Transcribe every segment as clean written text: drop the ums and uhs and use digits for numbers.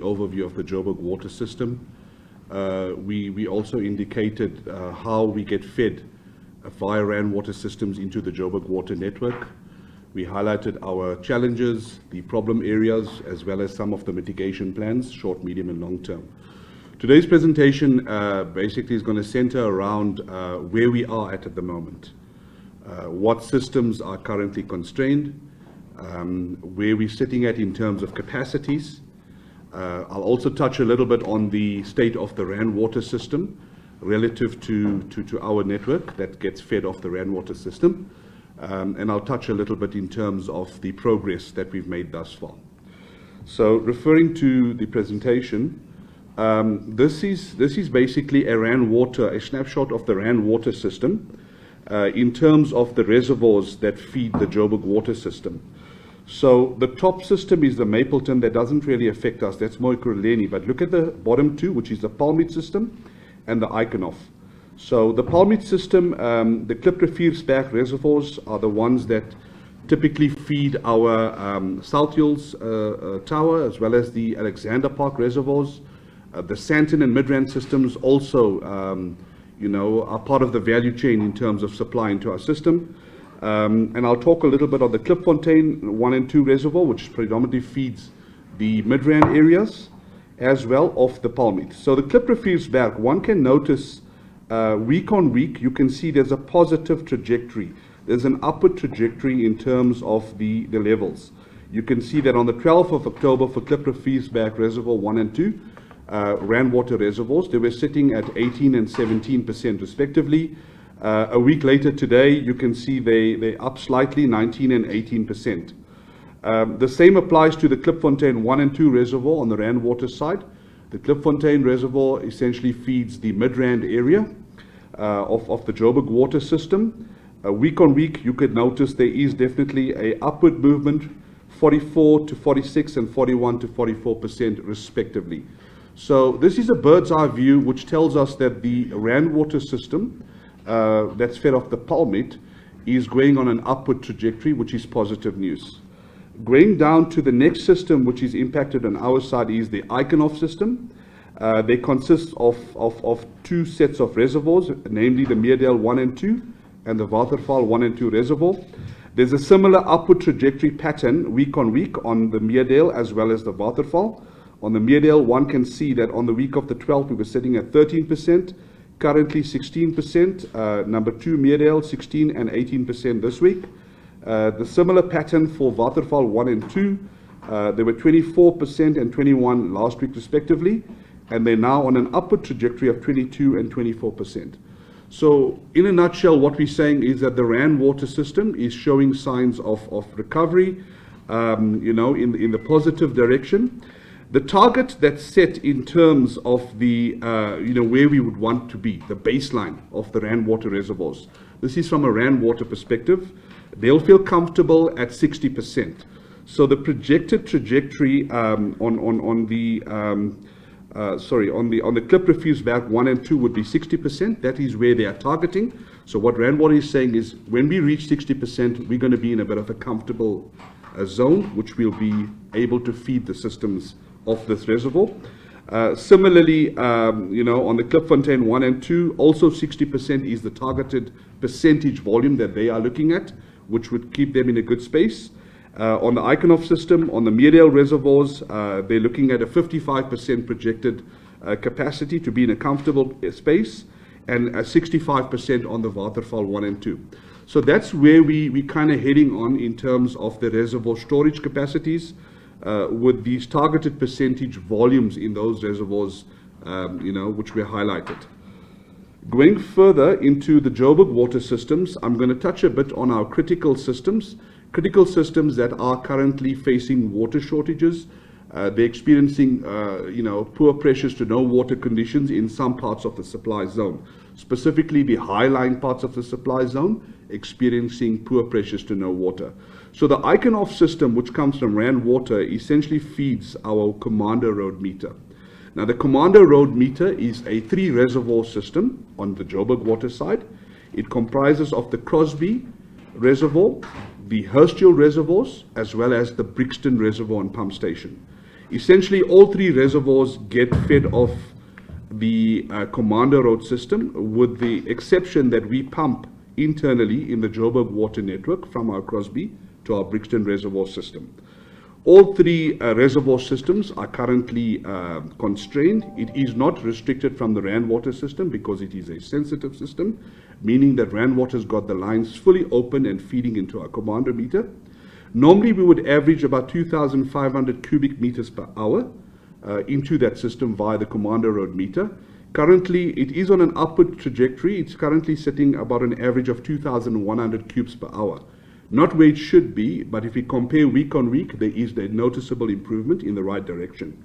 overview of the Joburg water system. We also indicated how we get fed via RAN water systems into the Joburg water network. We highlighted our challenges, the problem areas, as well as some of the mitigation plans, short, medium, and long term. Today's presentation basically is going to center around where we are at the moment, what systems are currently constrained, where we're sitting at in terms of capacities. I'll also touch a little bit on the state of the RAN water system relative to our network that gets fed off the RAN water system. And I'll touch a little bit in terms of the progress that we've made thus far. So referring to the presentation, this is basically a snapshot of the RAN water system in terms of the reservoirs that feed the Joburg water system. So the top system is the Mapleton. That doesn't really affect us. That's more Ekurhuleni. But look at the bottom two, which is the Palmit system and the Eikenhof. So the Palmit system, the Klip-Riviersberg reservoirs are the ones that typically feed our South Hills tower, as well as the Alexander Park reservoirs. The Sandton and Midrand systems also, are part of the value chain in terms of supply into our system. And I'll talk a little bit on the Klipfontein 1 and 2 reservoir, which predominantly feeds the Midrand areas, as well of the Palmit. So the Klip-Riviersberg, one can notice week on week, you can see there's a positive trajectory. There's an upward trajectory in terms of the levels. You can see that on the 12th of October for Klip-Riviersberg Reservoir 1 and 2, RAN water reservoirs, they were sitting at 18% and 17% respectively. A week later today, you can see they're up slightly, 19% and 18%. The same applies to the Klipfontein 1 and 2 reservoir on the RAN water side. The Klipfontein reservoir essentially feeds the Midrand area of the Joburg water system. Week on week, you could notice there is definitely a upward movement, 44 to 46 and 41 to 44% respectively. So this is a bird's eye view which tells us that the RAN water system that's fed off the Palmit is going on an upward trajectory, which is positive news. Going down to the next system which is impacted on our side is the Eikenhof system. They consist of two sets of reservoirs, namely the Meerdale 1 and 2 and the Waterval 1 and 2 reservoir. There's a similar upward trajectory pattern week on week on the Meerdale as well as the Waterval. On the Meerdale, one can see that on the week of the 12th, we were sitting at 13%, currently 16%. Number 2, Meerdale, 16 and 18% this week. The similar pattern for Waterval 1 and 2, they were 24% and 21% last week respectively, and they're now on an upward trajectory of 22 and 24%. So in a nutshell, what we're saying is that the RAN water system is showing signs of recovery, in the positive direction. The target that's set in terms of the, where we would want to be, the baseline of the RAN water reservoirs. This is from a RAN water perspective. They'll feel comfortable at 60%. So the projected trajectory on the Klip-Riviersberg 1 and 2 would be 60%. That is where they are targeting. So what RAN water is saying is when we reach 60%, we're going to be in a bit of a comfortable zone, which will be able to feed the systems of this reservoir. Similarly, on the Klipfontein 1 and 2, also 60% is the targeted percentage volume that they are looking at, which would keep them in a good space. On the Eikenhof system, on the Meerdale reservoirs, they're looking at a 55% projected capacity to be in a comfortable space, and a 65% on the Waterval 1 and 2. So that's where we kind of heading on in terms of the reservoir storage capacities, with these targeted percentage volumes in those reservoirs, which we highlighted. Going further into the Joburg water systems, I'm going to touch a bit on our critical systems that are currently facing water shortages. They're experiencing, poor pressures to no water conditions in some parts of the supply zone, specifically the high-lying parts of the supply zone, experiencing poor pressures to no water. So the Eikenhof system, which comes from RAN water, essentially feeds our Commander Road meter. Now the Commander Road meter is a 3-reservoir system on the Joburg water side. It comprises of the Crosby Reservoir, the Hursthill reservoirs, as well as the Brixton Reservoir and Pump Station. Essentially, all three reservoirs get fed off the Commander Road system, with the exception that we pump internally in the Joburg Water network from our Crosby to our Brixton Reservoir system. All three reservoir systems are currently constrained. It is not restricted from the Rand Water system because it is a sensitive system, meaning that Rand Water's got the lines fully open and feeding into our Commander meter. Normally, we would average about 2,500 cubic meters per hour into that system via the Commander Road meter. Currently, it is on an upward trajectory. It's currently sitting about an average of 2,100 cubes per hour. Not where it should be, but if we compare week on week, there is a noticeable improvement in the right direction.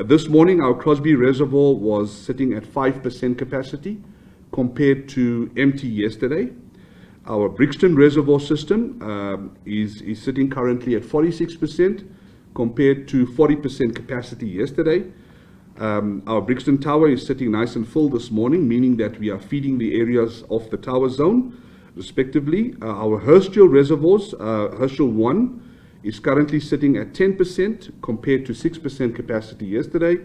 This morning, our Crosby Reservoir was sitting at 5% capacity compared to empty yesterday. Our Brixton Reservoir system is sitting currently at 46% compared to 40% capacity yesterday. Our Brixton Tower is sitting nice and full this morning, meaning that we are feeding the areas of the tower zone, respectively. Our Herschel reservoirs, Herschel 1 is currently sitting at 10% compared to 6% capacity yesterday.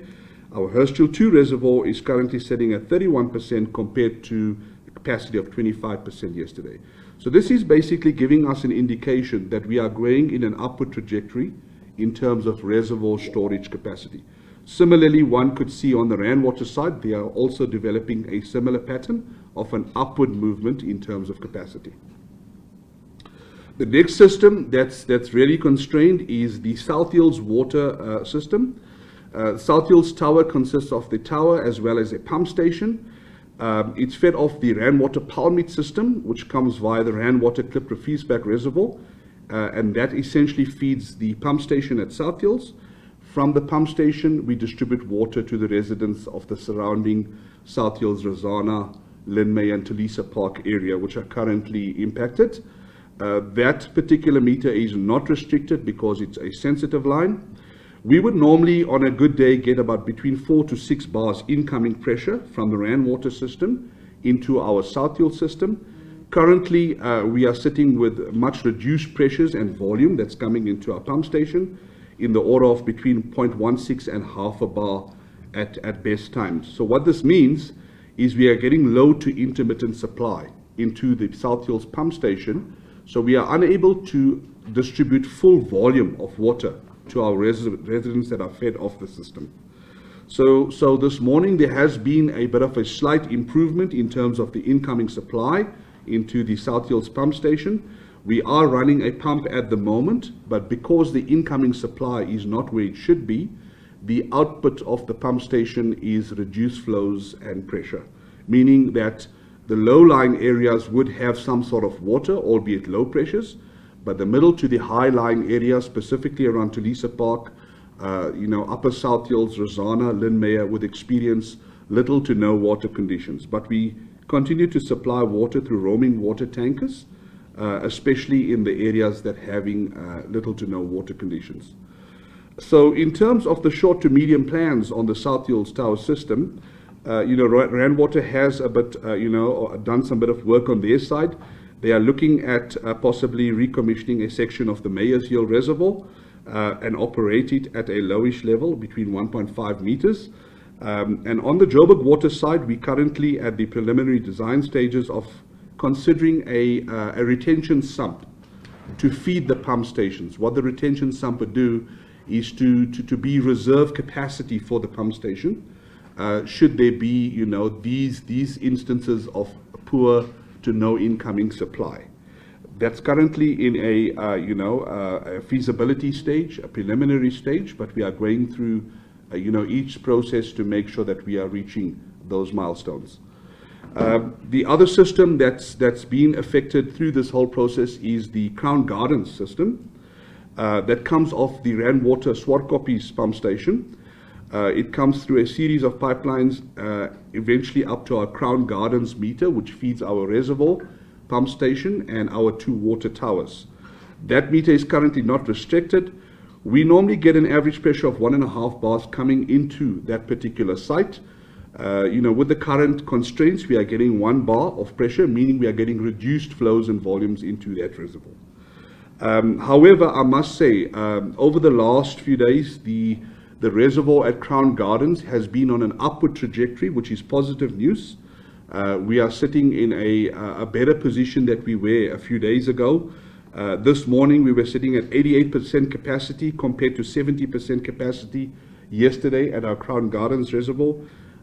Our Herschel 2 reservoir is currently sitting at 31% compared to a capacity of 25% yesterday. So this is basically giving us an indication that we are going in an upward trajectory in terms of reservoir storage capacity. Similarly, one could see on the Rand Water side, they are also developing a similar pattern of an upward movement in terms of capacity. The next system that's really constrained is the South Hills Water system. South Hills Tower consists of the tower as well as a pump station. It's fed off the Rand Water Palmit system, which comes via the Rand Water Klip Refusebak Reservoir, and that essentially feeds the pump station at South Hills. From the pump station, we distribute water to the residents of the surrounding South Hills, Razana, Linmay, and Tulisa Park area, which are currently impacted. That particular meter is not restricted because it's a sensitive line. We would normally, on a good day, get about between 4 to 6 bars incoming pressure from the Rand Water system into our South Hills system. Currently, we are sitting with much reduced pressures and volume that's coming into our pump station, in the order of between 0.16 and half a bar at best times. So what this means is we are getting low to intermittent supply into the South Hills pump station, so we are unable to distribute full volume of water to our residents that are fed off the system. So this morning there has been a bit of a slight improvement in terms of the incoming supply into the South Hills pump station. We are running a pump at the moment, but because the incoming supply is not where it should be, the output of the pump station is reduced flows and pressure, meaning that the low-lying areas would have some sort of water, albeit low pressures, but the middle to the high-lying areas, specifically around Tulisa Park, Upper South Hills, Razana, Linmay, would experience little to no water conditions. But we continue to supply water through roaming water tankers, especially in the areas that having little to no water conditions. So in terms of the short to medium plans on the South Hills Tower system, Rand Water has done some bit of work on their side. They are looking at possibly recommissioning a section of the Mayors Hill Reservoir and operate it at a lowish level between 1.5 meters. And on the Joburg Water side, we currently at the preliminary design stages of considering a retention sump to feed the pump stations. What the retention sump would do is to be reserve capacity for the pump station, should there be these instances of poor to no incoming supply. That's currently in a feasibility stage, a preliminary stage, but we are going through each process to make sure that we are reaching those milestones. The other system that's been affected through this whole process is the Crown Gardens system that comes off the Rand Water Swartkoppie's pump station. It comes through a series of pipelines, eventually up to our Crown Gardens meter, which feeds our reservoir, pump station, and our 2 water towers. That meter is currently not restricted. We normally get an average pressure of 1.5 bars coming into that particular site. With the current constraints, we are getting 1 bar of pressure, meaning we are getting reduced flows and volumes into that reservoir. However, I must say, over the last few days, the The reservoir at Crown Gardens has been on an upward trajectory, which is positive news. We are sitting in a better position that we were a few days ago. This morning we were sitting at 88% capacity compared to 70% capacity yesterday at our Crown Gardens reservoir.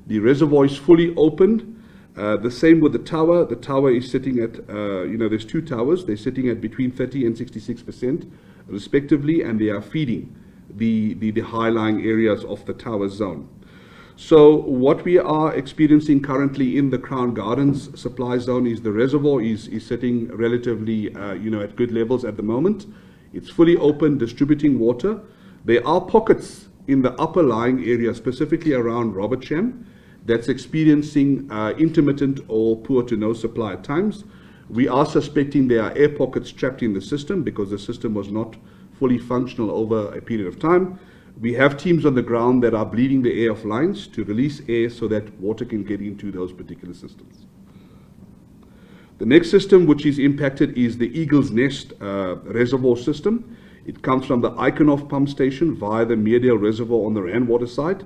The reservoir is fully opened. The same with the tower. The tower is sitting at, there's two towers. They're sitting at between 30 and 66% respectively, and they are feeding the high-lying areas of the tower zone. So what we are experiencing currently in the Crown Gardens supply zone is the reservoir is sitting relatively, at good levels at the moment. It's fully open, distributing water. There are pockets in the upper lying area, specifically around Robertsham, that's experiencing intermittent or poor to no supply at times. We are suspecting there are air pockets trapped in the system because the system was not fully functional over a period of time. We have teams on the ground that are bleeding the air of lines to release air so that water can get into those particular systems. The next system which is impacted is the Eagle's Nest reservoir system. It comes from the Eikenhof pump station via the Meredale reservoir on the Randwater side,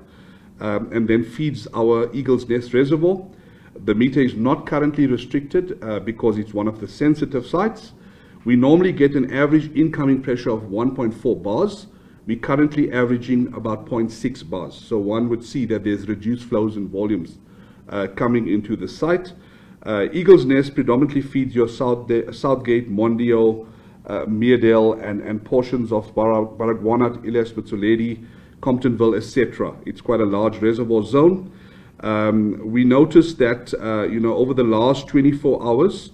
and then feeds our Eagle's Nest reservoir. The meter is not currently restricted because it's one of the sensitive sites. We normally get an average incoming pressure of 1.4 bars. We're currently averaging about 0.6 bars. So one would see that there's reduced flows and volumes coming into the site. Eagle's Nest predominantly feeds your Southgate, Mondio, Meredale, and portions of Baragwanath, Iles, Mutsuledi, Comptonville, etc. It's quite a large reservoir zone. We noticed that over the last 24 hours,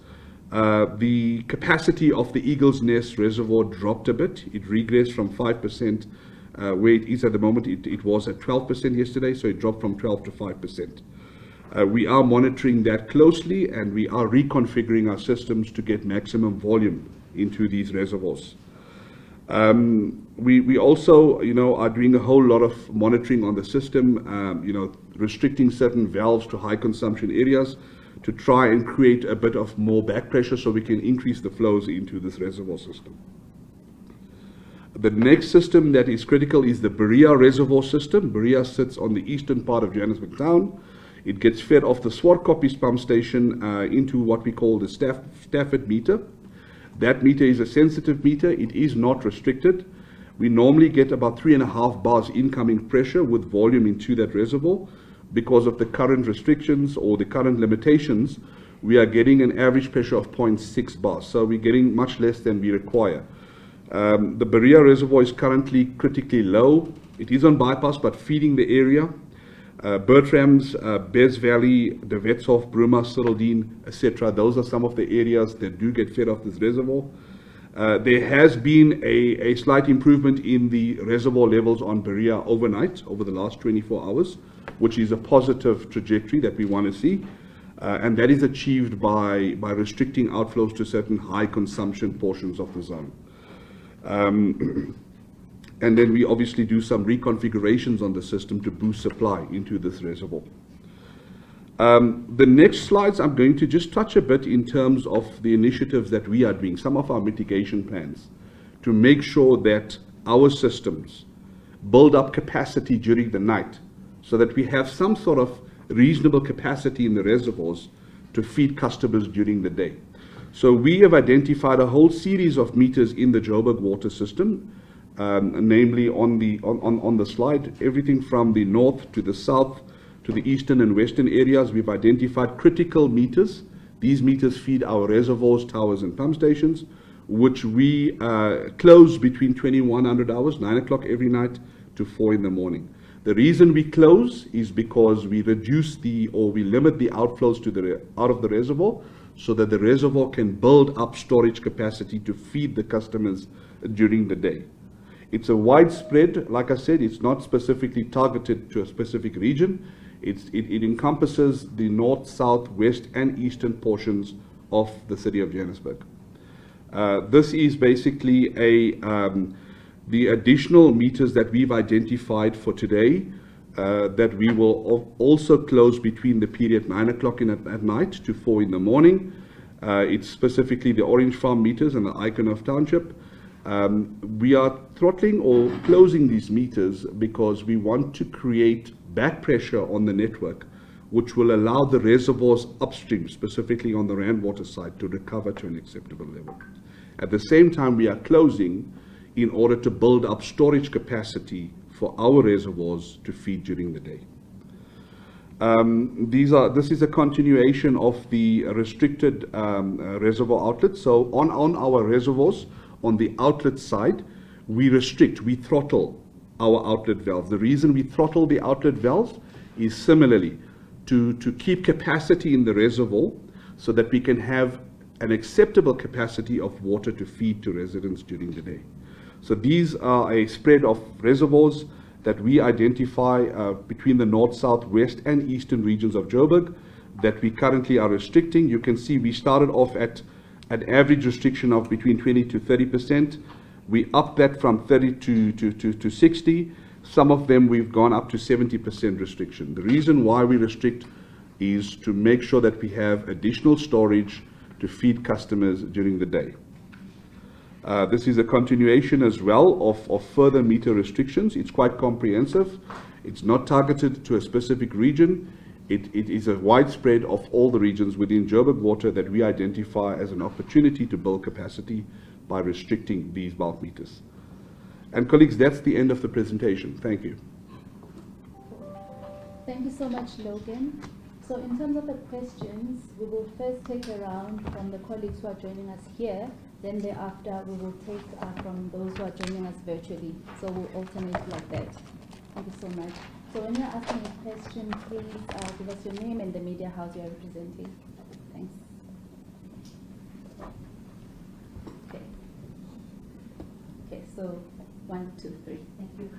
the capacity of the Eagle's Nest reservoir dropped a bit. It regressed from 5% where it is at the moment. It was at 12% yesterday, so it dropped from 12 to 5%. We are monitoring that closely, and we are reconfiguring our systems to get maximum volume into these reservoirs. We also, are doing a whole lot of monitoring on the system, restricting certain valves to high consumption areas to try and create a bit of more back pressure so we can increase the flows into this reservoir system. The next system that is critical is the Berea reservoir system. Berea sits on the eastern part of Johannesburg town. It gets fed off the Swartkoppies pump station into what we call the Stafford meter. That meter is a sensitive meter. It is not restricted. We normally get about 3.5 bars incoming pressure with volume into that reservoir. Because of the current restrictions or the current limitations, we are getting an average pressure of 0.6 bars. So we're getting much less than we require. The Berea reservoir is currently critically low. It is on bypass, but feeding the area. Bertram's, Bez Valley, De Wetshof, Bruma, Cyrildene, etc. Those are some of the areas that do get fed off this reservoir. There has been a slight improvement in the reservoir levels on Berea overnight over the last 24 hours, which is a positive trajectory that we want to see. And that is achieved by restricting outflows to certain high consumption portions of the zone. And then we obviously do some reconfigurations on the system to boost supply into this reservoir. The next slides, I'm going to just touch a bit in terms of the initiatives that we are doing, some of our mitigation plans, to make sure that our systems build up capacity during the night so that we have some sort of reasonable capacity in the reservoirs to feed customers during the day. So we have identified a whole series of meters in the Joburg water system, namely on the slide, everything from the north to the south, to the eastern and western areas. We've identified critical meters. These meters feed our reservoirs, towers, and pump stations, which we close between 2100 hours, 9 o'clock every night, to 4 in the morning. The reason we close is because we reduce we limit the outflows to out of the reservoir so that the reservoir can build up storage capacity to feed the customers during the day. It's a widespread, like I said, it's not specifically targeted to a specific region. It encompasses the north, south, west, and eastern portions of the city of Johannesburg. This is basically the additional meters that we've identified for today that we will also close between the period 9 o'clock at night to 4 in the morning. It's specifically the Orange Farm meters and the Eikenhof Township. We are throttling or closing these meters because we want to create back pressure on the network, which will allow the reservoirs upstream, specifically on the Rand water side, to recover to an acceptable level. At the same time, we are closing in order to build up storage capacity for our reservoirs to feed during the day. This is a continuation of the restricted reservoir outlets. So on our reservoirs, on the outlet side, we throttle our outlet valves. The reason we throttle the outlet valves is similarly to keep capacity in the reservoir so that we can have an acceptable capacity of water to feed to residents during the day. So these are a spread of reservoirs that we identify between the north, south, west, and eastern regions of Joburg that we currently are restricting. You can see we started off at an average restriction of between 20 to 30%. We upped that from 30 to 60. Some of them we've gone up to 70% restriction. The reason why we restrict is to make sure that we have additional storage to feed customers during the day. This is a continuation as well of further meter restrictions. It's quite comprehensive. It's not targeted to a specific region. It is a widespread of all the regions within Joburg Water that we identify as an opportunity to build capacity by restricting these bulk meters. And colleagues, that's the end of the presentation. Thank you. Thank you so much, Logan. So in terms of the questions, we will first take a round from the colleagues who are joining us here. Then thereafter, we will take from those who are joining us virtually. So we'll alternate like that. Thank you so much. So when you're asking a question, please give us your name and the media house you are representing. Thanks. Okay, so 1, 2, 3. Thank you.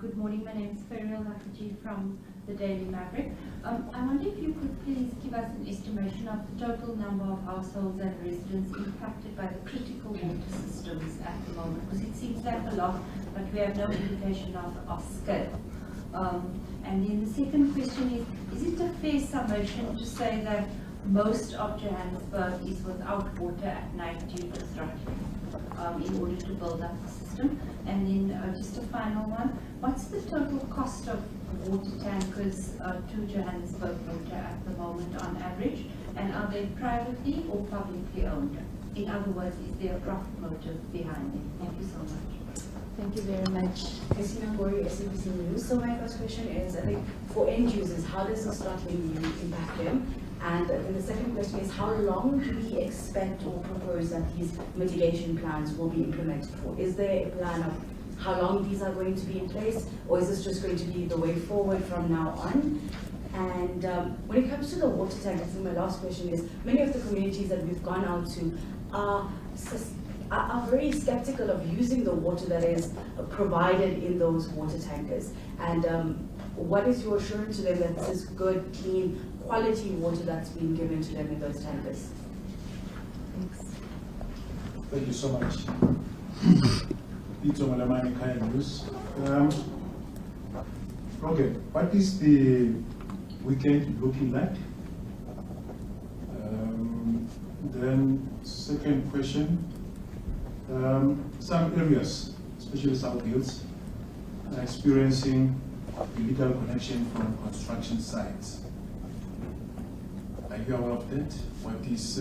Good morning. My name is Ferial Hakaji from the Daily Maverick. I wonder if you could please give us an estimation of the total number of households and residents impacted by the critical water systems at the moment, because it seems like a lot, but we have no indication of scale. And then the second question is it a fair summation to say that most of Johannesburg is without water at night due to throttling in order to build up the system? And then just a final one, what's the total cost of water tankers to Johannesburg Water at the moment on average? And are they privately or publicly owned? In other words, is there a profit motive behind it? Thank you so much. Thank you very much. Christina Gori, SABC News. So my first question is, I think for end users, how does this throttling impact them? And then the second question is, how long do we expect or propose that these mitigation plans will be implemented for? Is there a plan of how long these are going to be in place, or is this just going to be the way forward from now on? And when it comes to the water tank, I think my last question is, many of the communities that we've gone out to are very skeptical of using the water that is provided in those water tankers. And what is your assurance to them that this is good, clean, quality water that's being given to them in those tankers? Thanks. Thank you so much. Ito Malamani Kaya News. Okay, what is the weekend looking like? Then second question, some areas, especially South Hills, are experiencing illegal connection from construction sites. Are you aware of that? What is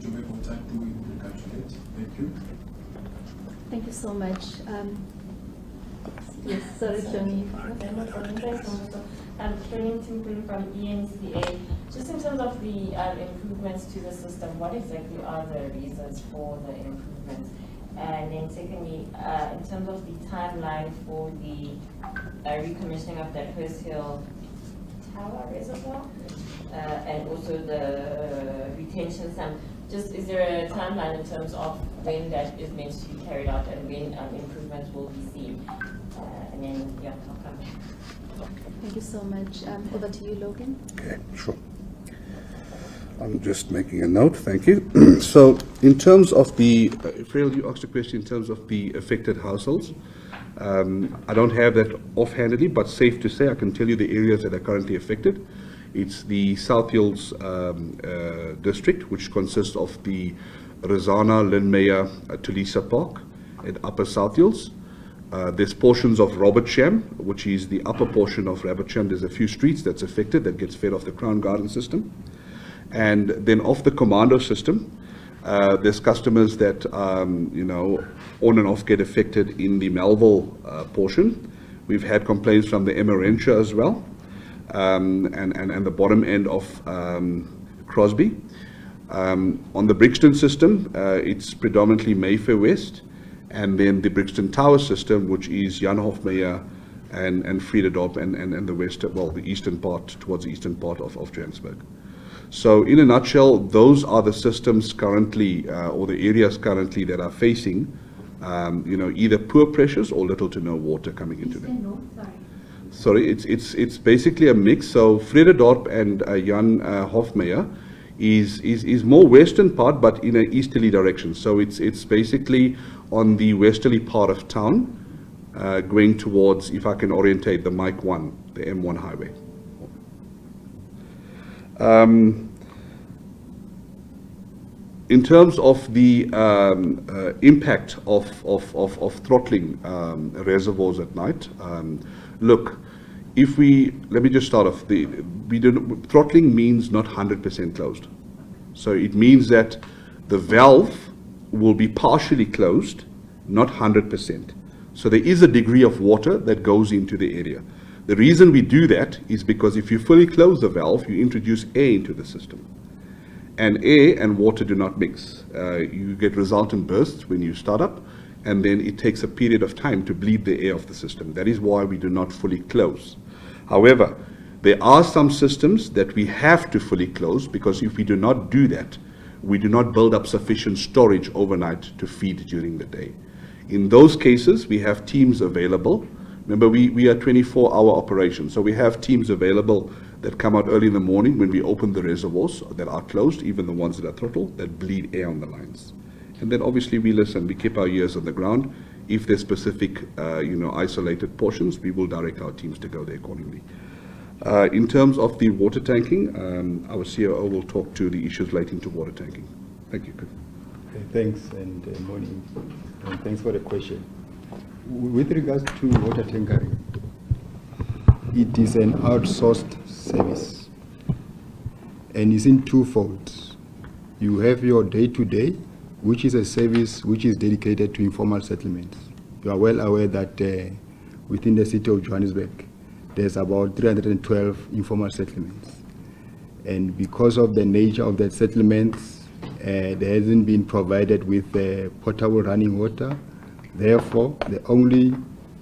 Joburg Water doing to calculate? Thank you. Thank you so much. Yes, sorry, Johnny. I'm training Timpin from eNCA. Just in terms of the improvements to the system, what exactly are the reasons for the improvements? And then secondly, in terms of the timeline for the recommissioning of that First Hill Tower Reservoir, and also the retention sump, just is there a timeline in terms of when that is meant to be carried out and when improvements will be seen? And then, yeah, I'll come back. Thank you so much. Over to you, Logan. Okay, sure. I'm just making a note, thank you. So in terms of the, Frail, you asked a question in terms of the affected households. I don't have that offhandedly, but safe to say I can tell you the areas that are currently affected. It's the South Hills district, which consists of the Rizana, Lynmeyer, Tulisa Park, and Upper South Hills. There's portions of Robertsham, which is the upper portion of Robertsham. There's a few streets that's affected that gets fed off the Crown Garden system. And then off the Commando system, there's customers that, on and off get affected in the Melville portion. We've had complaints from the Emerentia as well, and the bottom end of Crosby. On the Brixton system, it's predominantly Mayfair West, and then the Brixton Tower system, which is Jan Hofmeyer and Friederdorp and the west, well, the eastern part, towards the eastern part of Johannesburg. So in a nutshell, those are the systems currently, or the areas currently that are facing, either poor pressures or little to no water coming into them. North, Sorry, it's basically a mix. So Friederdorp and Jan Hofmeyer is more western part, but in an easterly direction. So it's basically on the westerly part of town, going towards, if I can orientate, the Mike 1, the M1 highway. In terms of the impact of throttling reservoirs at night, look, let me just start off. Throttling means not 100% closed. So it means that the valve will be partially closed, not 100%. So there is a degree of water that goes into the area. The reason we do that is because if you fully close the valve, you introduce air into the system. And air and water do not mix. You get resultant bursts when you start up, and then it takes a period of time to bleed the air off the system. That is why we do not fully close. However, there are some systems that we have to fully close, because if we do not do that, we do not build up sufficient storage overnight to feed during the day. In those cases, we have teams available. Remember, we are 24-hour operations, so we have teams available that come out early in the morning when we open the reservoirs that are closed, even the ones that are throttled, that bleed air on the lines. And then obviously we listen, we keep our ears on the ground. If there's specific, isolated portions, we will direct our teams to go there accordingly. In terms of the water tanking, our COO will talk to the issues relating to water tanking. Thank you. Okay, thanks, and morning, and thanks for the question. With regards to water tankering, it is an outsourced service, and it's in two folds. You have your day-to-day, which is a service which is dedicated to informal settlements. You are well aware that within the city of Johannesburg, there's about 312 informal settlements. And because of the nature of the settlements, there hasn't been provided with potable running water. Therefore, the only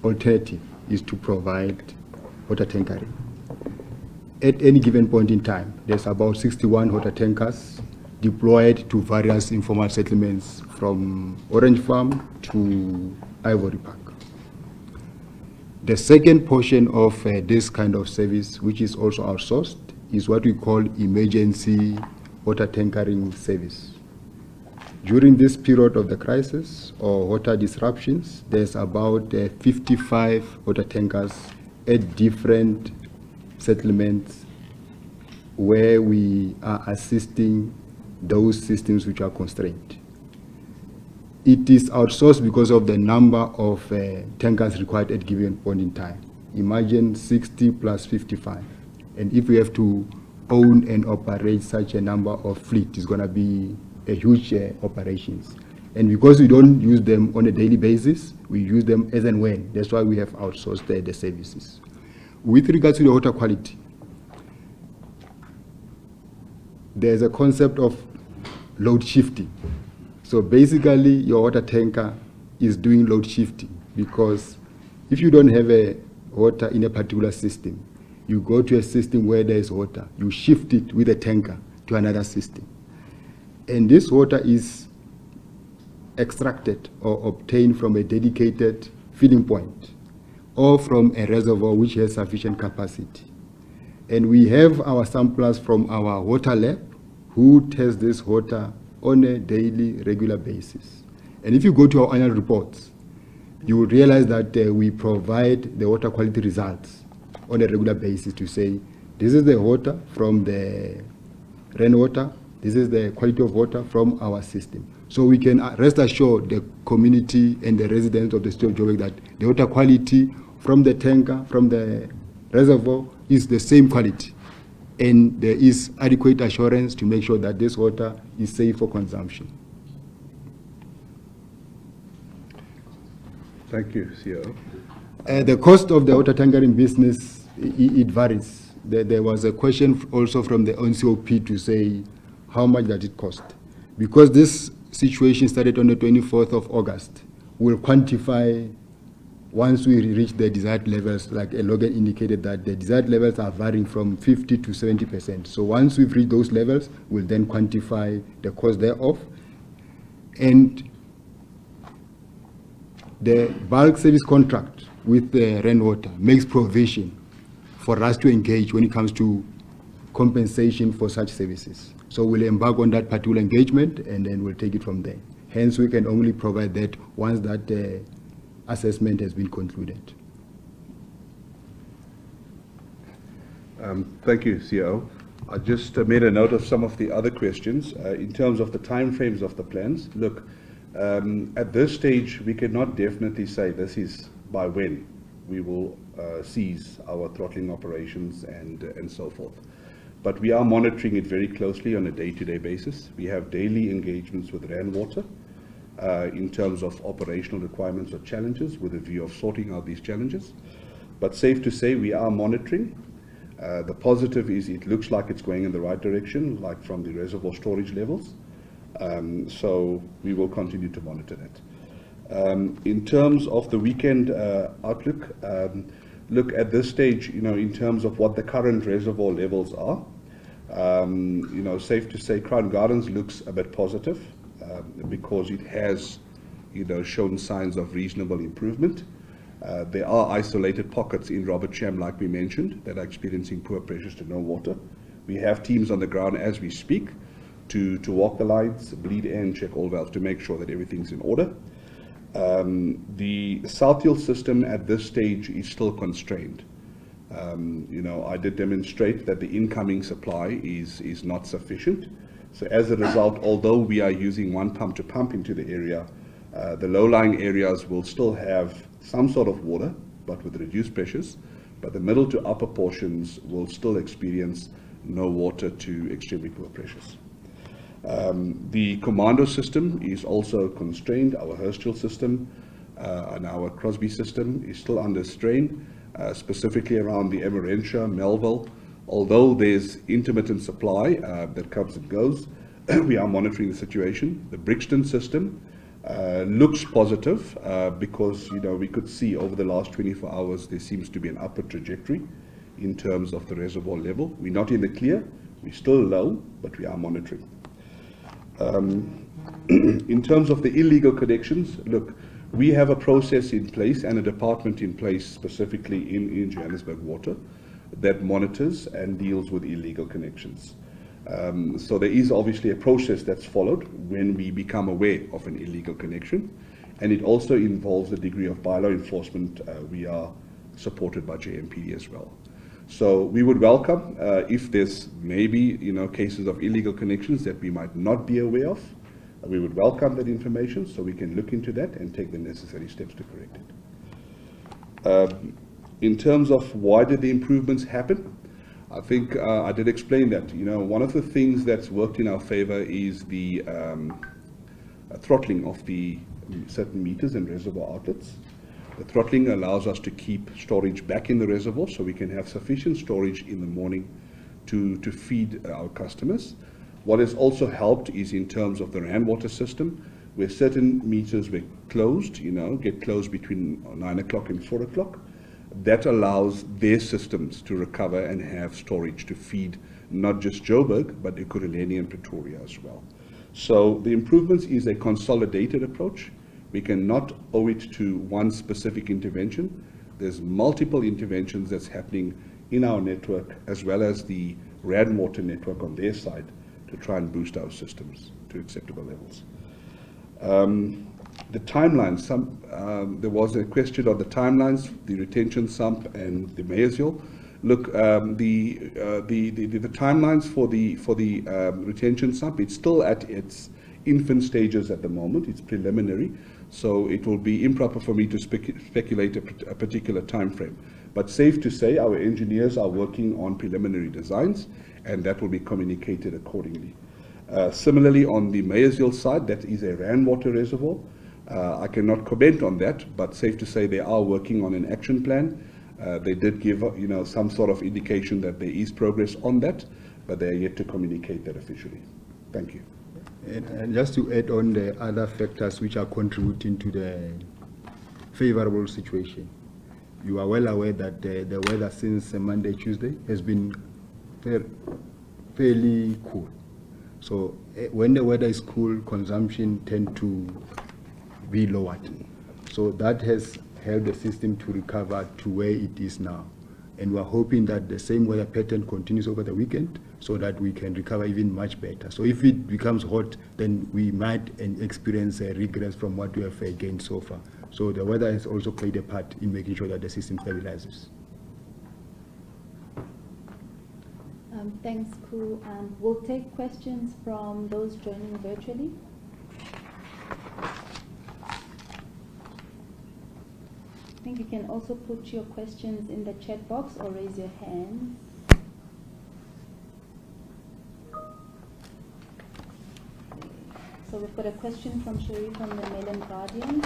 alternative is to provide water tankering. At any given point in time, there's about 61 water tankers deployed to various informal settlements from Orange Farm to Ivory Park. The second portion of this kind of service, which is also outsourced, is what we call emergency water tankering service. During this period of the crisis or water disruptions, there's about 55 water tankers at different settlements where we are assisting those systems which are constrained. It is outsourced because of the number of tankers required at a given point in time. Imagine 60 plus 55. And if we have to own and operate such a number of fleet, it's going to be a huge operations. And because we don't use them on a daily basis, we use them as and when. That's why we have outsourced the services. With regards to the water quality, there's a concept of load shifting. So basically, your water tanker is doing load shifting, because if you don't have a water in a particular system, you go to a system where there is water, you shift it with a tanker to another system. And this water is extracted or obtained from a dedicated filling point or from a reservoir which has sufficient capacity. And we have our samplers from our water lab who test this water on a daily, regular basis. And if you go to our annual reports, you will realize that we provide the water quality results on a regular basis to say, this is the water from the rainwater, this is the quality of water from our system. So we can rest assured the community and the residents of the state of Joburg that the water quality from the tanker, from the reservoir, is the same quality. And there is adequate assurance to make sure that this water is safe for consumption. Thank you, CEO. The cost of the water tankering business, it varies. There was a question also from the NCOP to say, how much does it cost? Because this situation started on the 24th of August, we'll quantify once we reach the desired levels, like Logan indicated that the desired levels are varying from 50 to 70%. So once we've reached those levels, we'll then quantify the cost thereof. And the bulk service contract with the rainwater makes provision for us to engage when it comes to compensation for such services. So we'll embark on that particular engagement and then we'll take it from there. Hence, we can only provide that once that assessment has been concluded. Thank you, CEO. I just made a note of some of the other questions in terms of the timeframes of the plans. Look, at this stage, we cannot definitely say this is by when we will cease our throttling operations and so forth. But we are monitoring it very closely on a day-to-day basis. We have daily engagements with rainwater in terms of operational requirements or challenges with a view of sorting out these challenges. But safe to say we are monitoring. The positive is it looks like it's going in the right direction, like from the reservoir storage levels. So we will continue to monitor that. In terms of the weekend outlook, look at this stage, in terms of what the current reservoir levels are, safe to say Crown Gardens looks a bit positive because it has, shown signs of reasonable improvement. There are isolated pockets in Robert Sham, like we mentioned, that are experiencing poor pressures to no water. We have teams on the ground as we speak to walk the lines, bleed and check all valves to make sure that everything's in order. The South Hill system at this stage is still constrained. I did demonstrate that the incoming supply is not sufficient. So as a result, although we are using one pump to pump into the area, the low-lying areas will still have some sort of water, but with reduced pressures. But the middle to upper portions will still experience no water to extremely poor pressures. The Commando system is also constrained. Our Hursthill system and our Crosby system is still under strain, specifically around the Emerentia, Melville. Although there's intermittent supply that comes and goes, we are monitoring the situation. The Brixton system looks positive because we could see over the last 24 hours there seems to be an upward trajectory in terms of the reservoir level. We're not in the clear, we're still low, but we are monitoring. In terms of the illegal connections, look, we have a process in place and a department in place specifically in Johannesburg Water that monitors and deals with illegal connections. So there is obviously a process that's followed when we become aware of an illegal connection, and it also involves a degree of bylaw enforcement. We are supported by JMPD as well. So we would welcome if there's maybe cases of illegal connections that we might not be aware of. We would welcome that information so we can look into that and take the necessary steps to correct it. In terms of why did the improvements happen, I think I did explain that. One of the things that's worked in our favor is the throttling of the certain meters and reservoir outlets. The throttling allows us to keep storage back in the reservoir so we can have sufficient storage in the morning to feed our customers. What has also helped is in terms of the rainwater system, where certain meters were closed, get closed between 9 o'clock and 4 o'clock. That allows their systems to recover and have storage to feed not just Joburg, but Ekurhuleni and Pretoria as well. So the improvements is a consolidated approach. We cannot owe it to one specific intervention. There's multiple interventions that's happening in our network as well as the rainwater network on their side to try and boost our systems to acceptable levels. The timelines, there was a question on the timelines, the retention sump and the Mayorsville. Look, the timelines for the retention sump, it's still at its infant stages at the moment. It's preliminary, so it will be improper for me to speculate a particular time frame. But safe to say, our engineers are working on preliminary designs, and that will be communicated accordingly. Similarly, on the Meyersville side, that is a rainwater reservoir. I cannot comment on that, but safe to say they are working on an action plan. They did give some sort of indication that there is progress on that, but they are yet to communicate that officially. Thank you. And just to add on the other factors which are contributing to the favorable situation. You are well aware that the weather since Monday, Tuesday has been fairly cool. So when the weather is cool, consumption tend to be lowered. So that has helped the system to recover to where it is now. And we're hoping that the same weather pattern continues over the weekend so that we can recover even much better. So if it becomes hot, then we might experience a regress from what we have gained so far. So the weather has also played a part in making sure that the system stabilizes. Thanks, Koo. We'll take questions from those joining virtually. I think you can also put your questions in the chat box or raise your hand. So we've got a question from Sherry from the Mail and Guardian.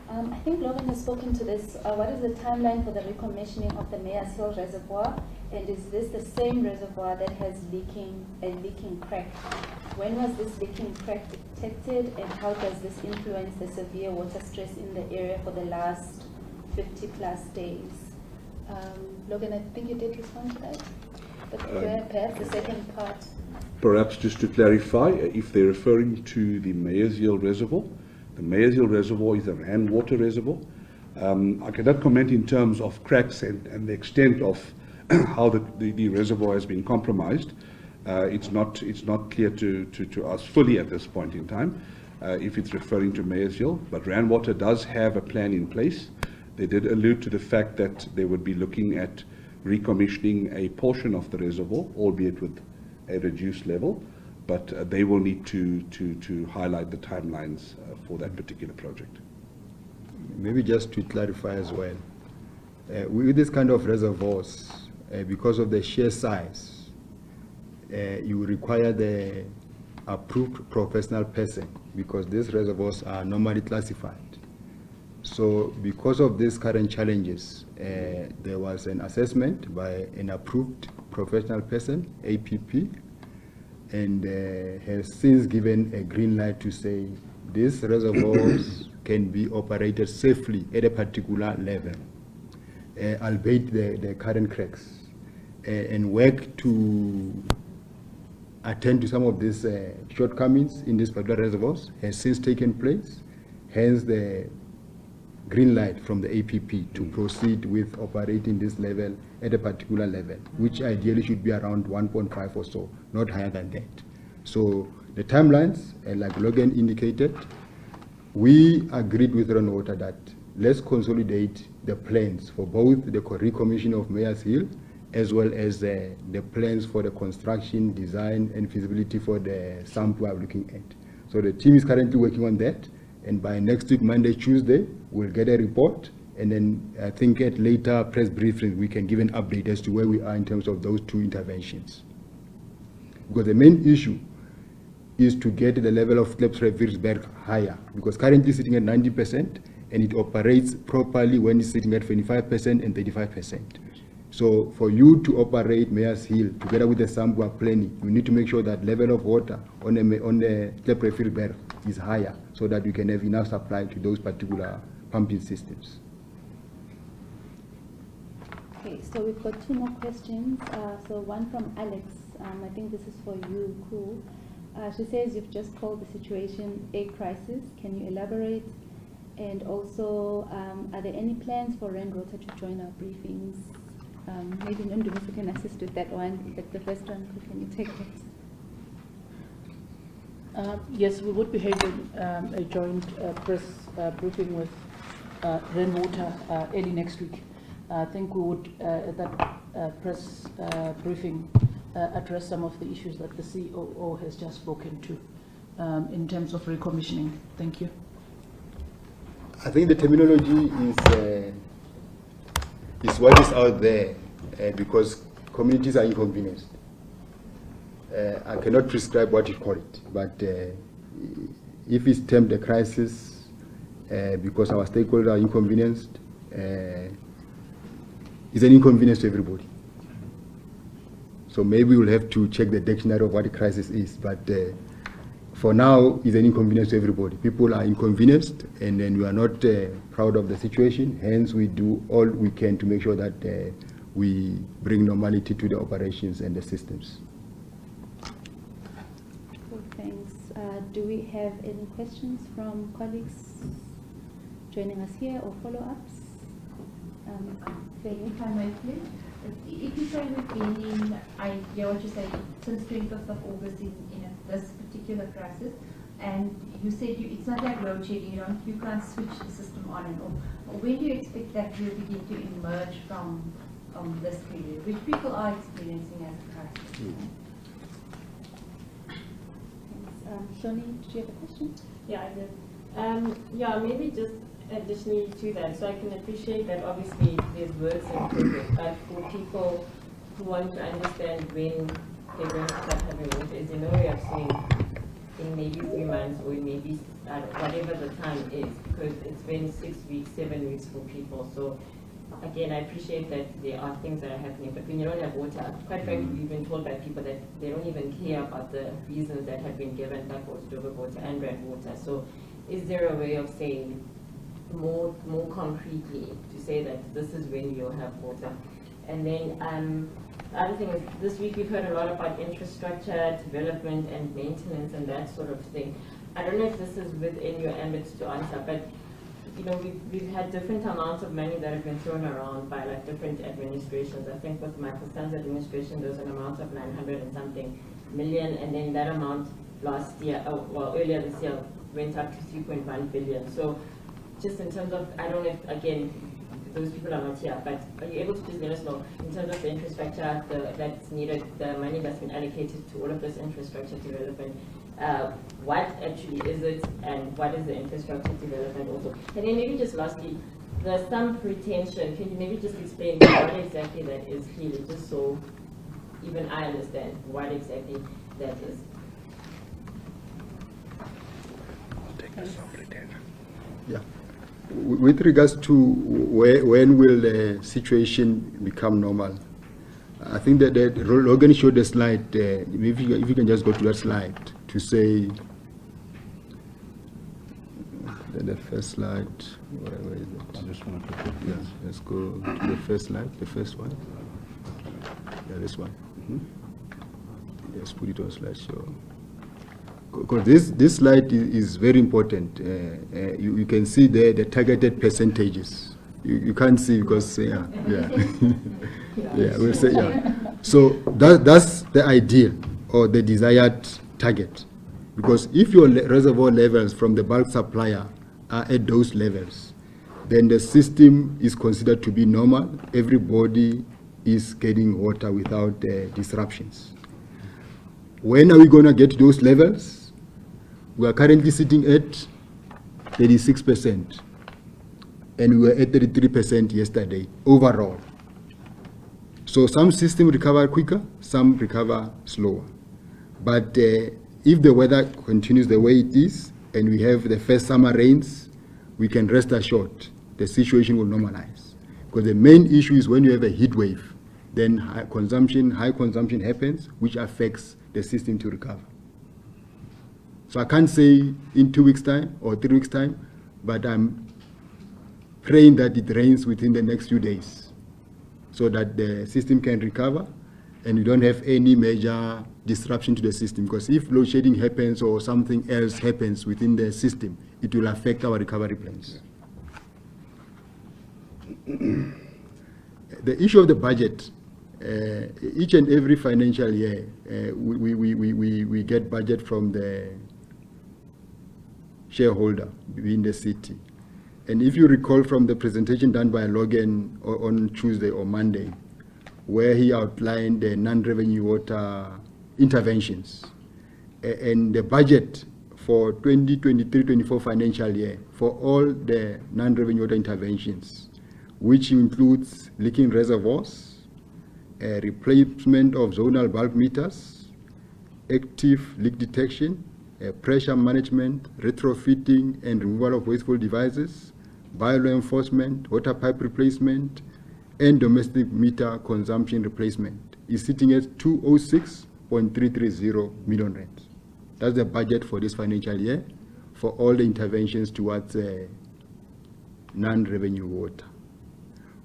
I think Logan has spoken to this. What is the timeline for the recommissioning of the Meyersville Reservoir? And is this the same reservoir that has a leaking crack? When was this leaking crack detected, and how does this influence the severe water stress in the area for the last 50 plus days? Logan, I think you did respond to that, but perhaps the second part. Perhaps just to clarify, if they're referring to the Meyersville Reservoir, the Meyersville Reservoir is a rainwater reservoir. I cannot comment in terms of cracks and the extent of how the reservoir has been compromised. It's not clear to us fully at this point in time if it's referring to Meyersville, but rainwater does have a plan in place. They did allude to the fact that they would be looking at recommissioning a portion of the reservoir, albeit with a reduced level, but they will need to highlight the timelines for that particular project. Maybe just to clarify as well, with this kind of reservoirs, because of the sheer size, you require the approved professional person, because these reservoirs are normally classified. So because of these current challenges, there was an assessment by an approved professional person, APP, and has since given a green light to say these reservoirs can be operated safely at a particular level, albeit the current cracks, and work to attend to some of these shortcomings in these particular reservoirs has since taken place, hence the green light from the APP to proceed with operating this level at a particular level, which ideally should be around 1.5 or so, not higher than that. So the timelines, like Logan indicated, we agreed with Rainwater that let's consolidate the plans for both the recommissioning of Meyersville as well as the plans for the construction, design, and feasibility for the sump we are looking at. So the team is currently working on that, and by next week, Monday, Tuesday, we'll get a report, and then I think at later press briefings we can give an update as to where we are in terms of those two interventions. Because the main issue is to get the level of Klipsrivier higher, because currently sitting at 90%, and it operates properly when it's sitting at 25% and 35%. So for you to operate Meyersville together with the sump we are planning, you need to make sure that level of water on the Klipsrivier is higher, so that you can have enough supply to those particular pumping systems. Okay, so we've got two more questions. So one from Alex. I think this is for you, Koo. She says you've just called the situation a crisis. Can you elaborate? And also, are there any plans for Rainwater to join our briefings? Maybe Nondumiso can assist with that one. But the first one, can you take it? Yes, we would be having a joint press briefing with Rainwater early next week. I think we would, at that press briefing, address some of the issues that the COO has just spoken to. in terms of recommissioning? Thank you. I think the terminology is what is out there because communities are inconvenienced. I cannot prescribe what you call it, but if it's termed a crisis because our stakeholders are inconvenienced, it's an inconvenience to everybody. So maybe we'll have to check the dictionary of what a crisis is, but for now, it's an inconvenience to everybody. People are inconvenienced, and then we are not proud of the situation. Hence, we do all we can to make sure that we bring normality to the operations and the systems. Cool, thanks. Do we have any questions from colleagues joining us here or follow-ups? If I may, please. If you say we've been in, I hear what you say, since 25th of August in this particular crisis, and you said it's not like load shedding, you can't switch the system on and off. When do you expect that we'll begin to emerge from this period, which people are experiencing as a crisis? Thanks. Shoni, did you have a question? Yeah, I did. Yeah, maybe just additionally to that, so I can appreciate that obviously there's works in progress, but for people who want to understand when they're going to start having water, is there no way of saying in maybe 3 months or maybe whatever the time is, because it's been 6 weeks, 7 weeks for people. So again, I appreciate that there are things that are happening, but when you don't have water, quite frankly, we've been told by people that they don't even care about the reasons that have been given by both Joburg Water and Rand Water. So is there a way of saying more concretely to say that this is when you'll have water? And then the other thing is, this week we've heard a lot about infrastructure development and maintenance and that sort of thing. I don't know if this is within your ambit to answer, but we've had different amounts of money that have been thrown around by like different administrations. I think with Michael Stan's administration there was an amount of 900 and something million, and then that amount earlier this year went up to 3.1 billion. So just in terms of, I don't know if, again, those people are not here, but are you able to just let us know, in terms of the infrastructure that's needed, the money that's been allocated to all of this infrastructure development, what actually is it, and what is the infrastructure development also? And then maybe just lastly, the sump retention, can you maybe just explain what exactly that is clearly, just so even I understand what exactly that is? Yeah. With regards to when will the situation become normal, I think that Logan showed the slide. If you can just go to that slide to say the first slide. Where is it? I just want to put it. Yeah, let's go to the first slide, the first one. Yeah, this one. Yes, put it on slideshow. Because this slide is very important. You can see there the targeted percentages. You can't see because yeah. We'll say yeah. So that's the ideal or the desired target, because if your reservoir levels from the bulk supplier are at those levels, then the system is considered to be normal. Everybody is getting water without disruptions. When are we going to get to those levels? We are currently sitting at 36%, and we were at 33% yesterday overall. So some systems recover quicker, some recover slower. But if the weather continues the way it is, and we have the first summer rains, we can rest assured the situation will normalize. Because the main issue is when you have a heat wave, then high consumption happens, which affects the system to recover. So I can't say in 2 weeks' time or 3 weeks' time, but I'm praying that it rains within the next few days so that the system can recover and we don't have any major disruption to the system. Because if load shedding happens or something else happens within the system, it will affect our recovery plans. The issue of the budget, each and every financial year, we get budget from the shareholder within the city. And if you recall from the presentation done by Logan on Tuesday or Monday, where he outlined the non-revenue water interventions, and the budget for 2023-24 financial year for all the non-revenue water interventions, which includes leaking reservoirs, replacement of zonal bulb meters, active leak detection, pressure management, retrofitting and removal of wasteful devices, bylaw enforcement, water pipe replacement, and domestic meter consumption replacement is sitting at 206.330 million rand. That's the budget for this financial year for all the interventions towards non-revenue water.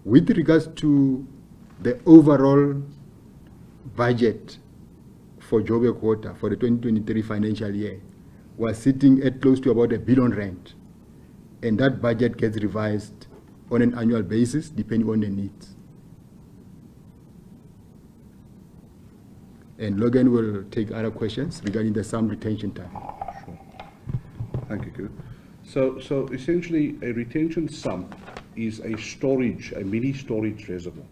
With regards to the overall budget for Joburg Water for the 2023 financial year, we're sitting at close to about R1 billion. And that budget gets revised on an annual basis depending on the needs. And Logan will take other questions regarding the sum retention time. Sure. Thank you, Ku. So essentially, a retention sump is a mini storage reservoir.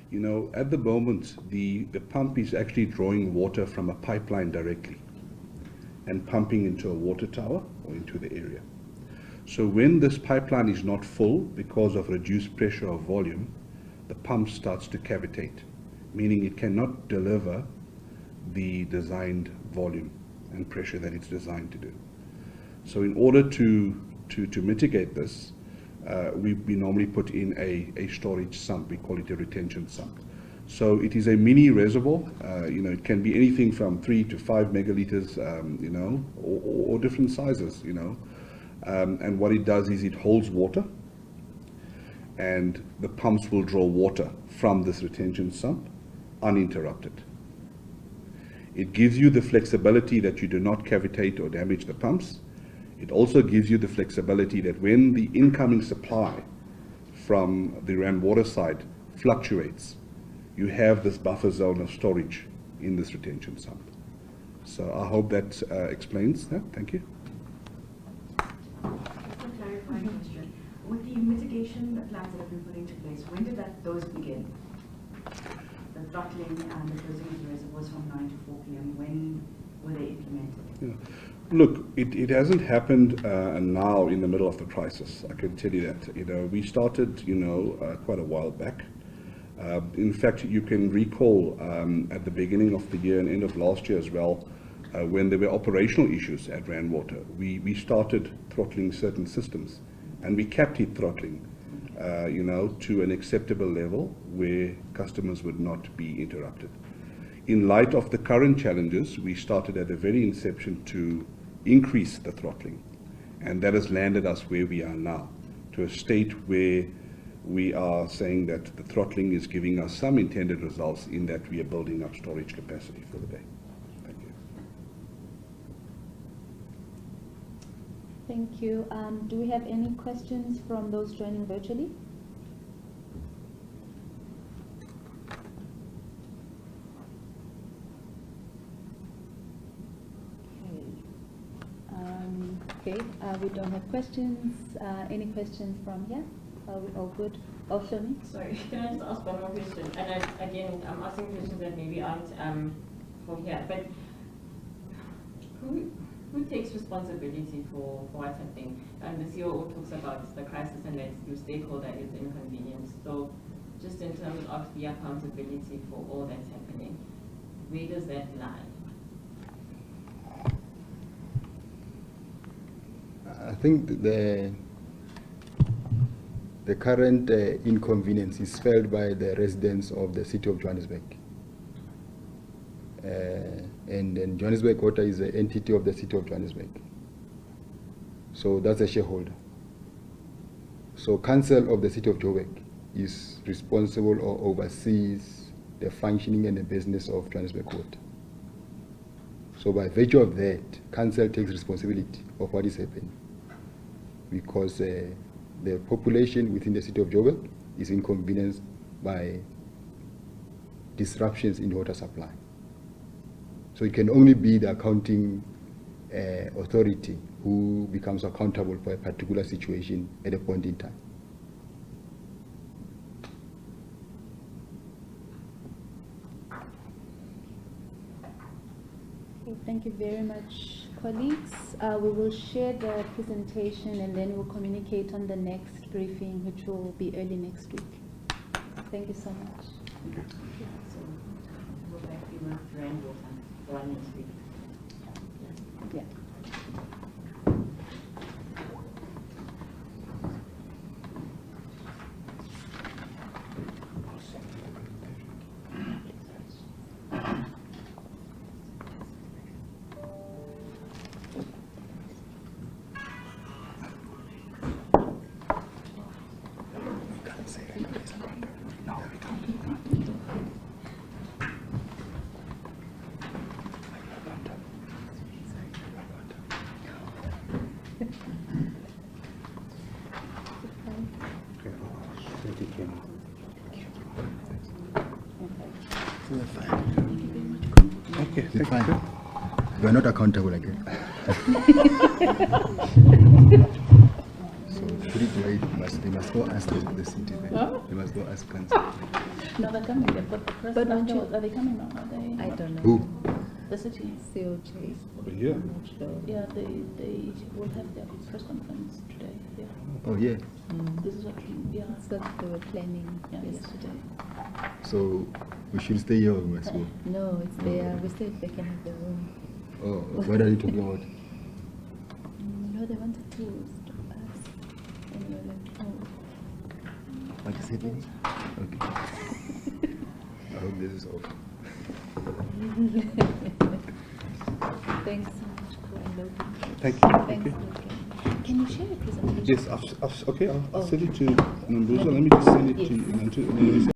You know, at the moment, the pump is actually drawing water from a pipeline directly and pumping into a water tower or into the area. So when this pipeline is not full because of reduced pressure or volume, the pump starts to cavitate, meaning it cannot deliver the designed volume and pressure that it's designed to do. So in order to mitigate this, we normally put in a storage sump. We call it a retention sump. So it is a mini reservoir. You know, it can be anything from 3 to 5 megaliters, you know, or different sizes, you know. And what it does is it holds water, and the pumps will draw water from this retention sump uninterrupted. It gives you the flexibility that you do not cavitate or damage the pumps. It also gives you the flexibility that when the incoming supply from the Rand Water side fluctuates, you have this buffer zone of storage in this retention sump. So I hope that explains that. Thank you. Just a clarifying question. With the mitigation plans that have been put into place, when did those begin? The throttling and the closing of the reservoirs from 9 to 4 p.m., when were they implemented? Yeah. Look, it hasn't happened now in the middle of the crisis. I can tell you that. You know, we started, you know, quite a while back. In fact, you can recall at the beginning of the year and end of last year as well, when there were operational issues at Rand Water, we started throttling certain systems, and we kept it throttling, you know, to an acceptable level where customers would not be interrupted. In light of the current challenges, we started at the very inception to increase the throttling, and that has landed us where we are now, to a state where we are saying that the throttling is giving us some intended results in that we are building up storage capacity for the day. Thank you. Thank you. Do we have any questions from those joining virtually? Okay, we don't have questions. Any questions from here? Are we all good? Oh, show me. Sorry, can I just ask one more question? And again, I'm asking questions that maybe aren't for here, but who takes responsibility for what's happening? And the COO talks about the crisis and that your stakeholder is inconvenienced. So just in terms of the accountability for all that's happening, where does that lie? I think the current inconvenience is felt by the residents of the city of Johannesburg. And Johannesburg Water is an entity of the city of Johannesburg. So that's a shareholder. So council of the city of Joburg is responsible or oversees the functioning and the business of Johannesburg Water. So by virtue of that, council takes responsibility of what is happening, because the population within the city of Joburg is inconvenienced by disruptions in the water supply. So it can only be the accounting authority who becomes accountable for a particular situation at a point in time. Okay, thank you very much, colleagues. We will share the presentation and then we'll communicate on the next briefing, which will be early next week. Thank you so much. So, go back to rainwater, one next week. Yeah. Okay, It's fine. You are not accountable again. So put it away. They must go ask the city. Huh? They must go ask council. No, they're coming. They've got the press. But won't you- Are they coming now? Are they? I don't know. Who? The city. COJ. over here. Yeah, they will have their press conference today. Yeah. Oh yeah. This is what. Yeah. That's what they were planning Yeah, yesterday. yesterday. So we should stay here or we must go? No, it's there. We said they can have the room. Oh, what are you talking about? No, they wanted to stop us. And we were like, oh. What is it? Okay. I hope this is off. Thanks so much, Logan. Thank you. Thanks, Logan. Can you share your presentation? Yes, I'll send it to Nambuza. Let me just send it to you.